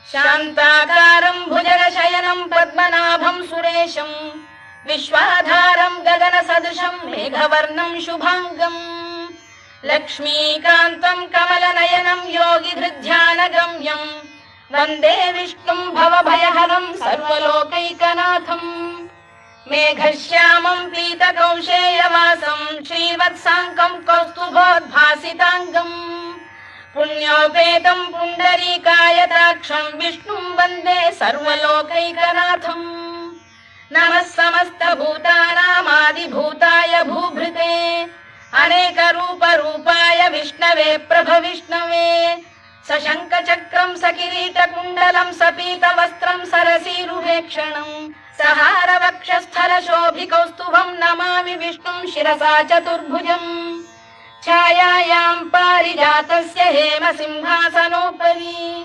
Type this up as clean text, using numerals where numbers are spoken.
शान्ताकारं भुजगशयनं पद्मनाभं सुरेशं विश्वाधारं गगनसदृशं मेघवर्णं शुभांगम् लक्ष्मीकान्तं कमलनयनं योगिधृध्यानगम्यं वन्दे विष्णुं भवभयहरं सर्वलोकैकनाथम् मेघश्यामं पीतकौशेयवासं श्रीवत्साङ्कं कौस्तुभोद्भासिताङ्गम् पुण्योपेतं पुण्डरीकायताक्षं विष्णुं वन्दे सर्वलोकैकनाथम् नमः समस्तभूतानामादिभूताय भूभृते अनेकरूपरूपाय विष्णवे प्रभविष्णवे सशङ्खचक्रं सकिरीटकुण्डलं सपीतवस्त्रं सरसीरुहेक्षणं सहारवक्षस्थलशोभिकौस्तुभं नमामि विष्णुं शिरसा चतुर्भुजम् छायायां पारिजातस्य हेमसिंहासनोपरि